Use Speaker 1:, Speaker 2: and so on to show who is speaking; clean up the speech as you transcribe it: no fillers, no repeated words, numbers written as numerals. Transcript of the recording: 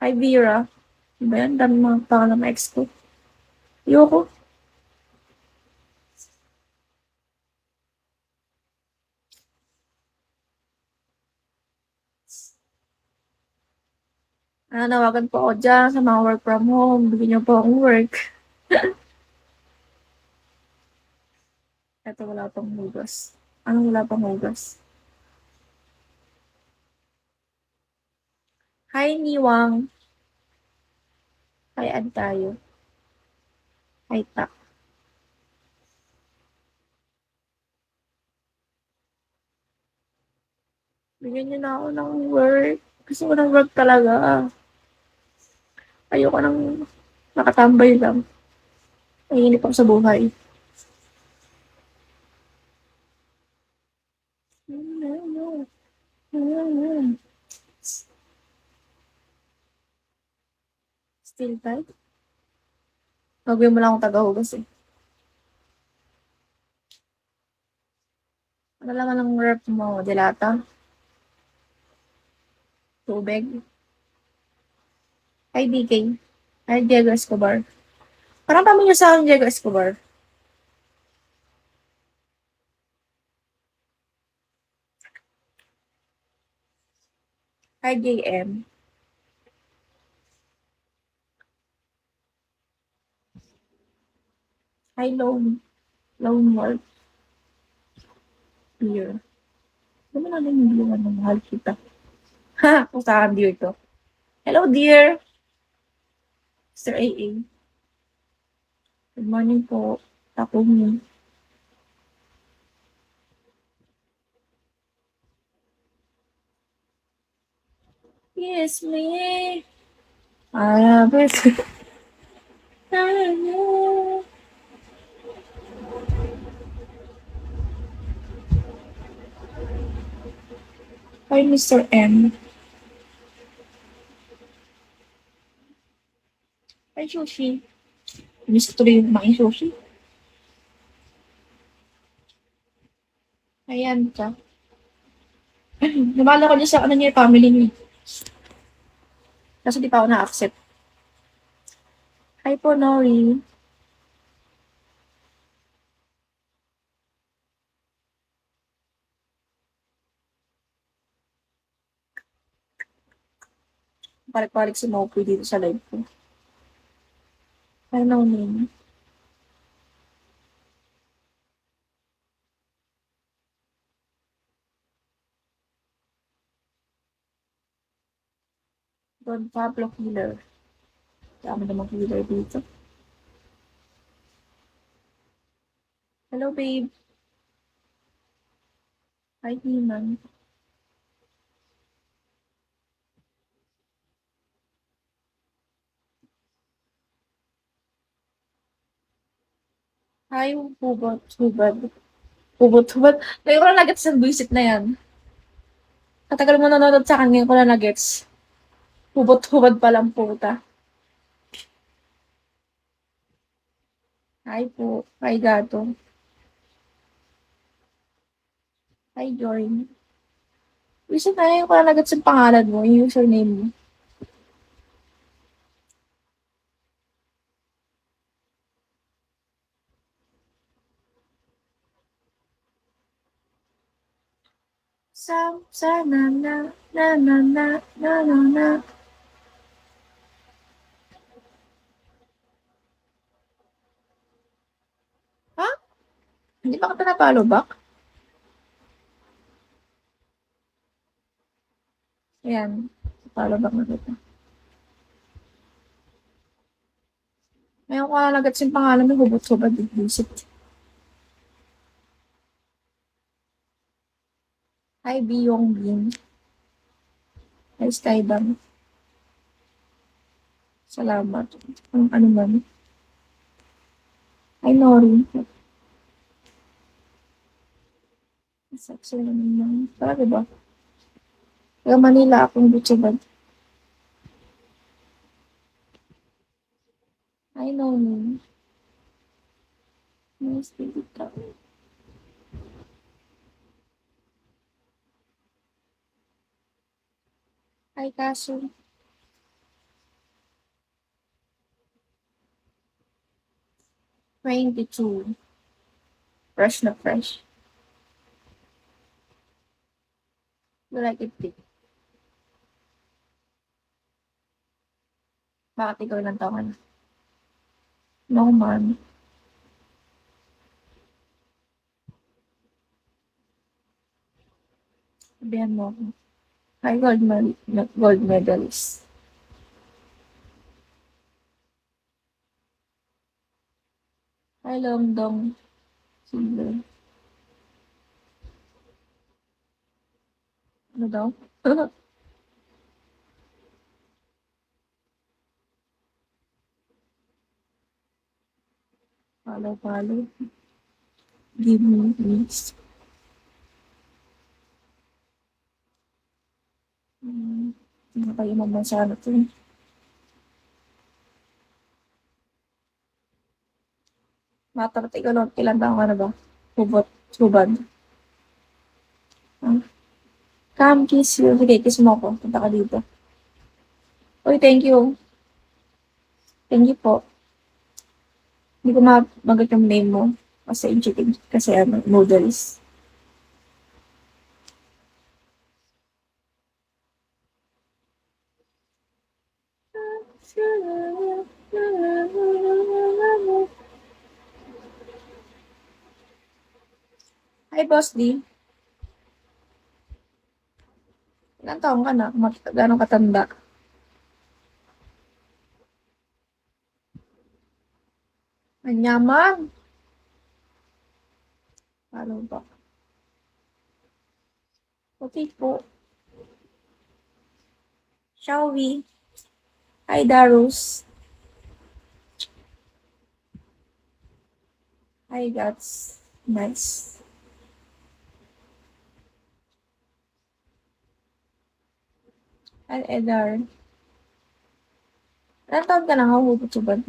Speaker 1: Hi, Vera. Ano ba yan? Dami mga pangalan ng ex ko. Ayoko. Nawagan po ako dyan sa mga work from home. Bigyan niyo po akong work. Eto, wala pang hugas. Anong wala pang hugas? Hi, Niwang. Hi, add tayo. Hi, Tak. Bigyan niyo na ako ng work. Gusto ko ng work talaga. Ayoko nang nakatambay lang. Naiinip ako sa buhay. Still tight? Gagawin mo lang akong tagahugas eh. Ano laman ng rep mo? Delata? Tubig? Hi, DK. Hi, Diego Escobar. Parang kami niyo sa akin, Diego Escobar. Hi, JM. Hi, Lone Wolf. Beer. Ano namin yung bilangan ng mahal kita? Ha! Kung saan dear to. Hello, dear. Mr. AA. Good morning po. Takumi. Yes, me. But... Hi, Mr. M. Hi, Sushi. Miss ko tuloy yung kumain sushi. Ayan ka. Nabala ko niya sa ano niya, family niya. Kaso di pa ako na-accept. Hi po, Nori. Balik-balik si Mopoy dito sa live ko. Ano name? Don Pablo Killer. Dami namang killer dito. Hello, babe. Hi, Iman. Hi, Hubot. Hubad. Hubot, hubad. Ngayon ko na nagets ang buisit na yan. Katagal mo nanonood sa akin, ngayon ko na nagets. Hubot, hubad palang puta. Hi po. Hi, gato. Hi, Jorin. Buisit na ngayon ko na nagets ang pangalan mo, yung username mo. Na, na, na, na, na, na, na, na. Ha? Hindi pa kita na-follow back? Ayan. Follow back na kita. Ngayon ko na nagets yung pangalan mo, hubot, hubad. Buisit. Hi, Biyong Bin. Hi, Skybang. Salamat. Ano man. Hi, Nori. Sexy naman. Talaga ba? Taga Manila akong Butchibad. Hi, Noni. Nice to meet you. Hi, Kaso. 22. Fresh na fresh. You like it thick. Bakit ikaw ilang taon ka na? No, man. Sabihan mo ako. Hi, gold medalist. Hi, Longdong. Silver. Ano daw? Follow. Give me, please. Hindi kayo mamasyado to. Matarate ko lang. Ilan taon ka na ba? Hubad. Ah. Come, kiss you. Sige, kiss mo ako. Punta ka dito. Uy, thank you. Thank you po. Hindi ko mabagat yung name mo. Kasi chicken. Kasi noodles. Hi, Boss D. Ilan taon ka na? Gano'ng katanda? Manyaman. Ano ba? Okay po. Shall we? Hi, Darus. Hi, Gats. Nice. Hi, Edar. Ilan taon ka na? Hubot-subad.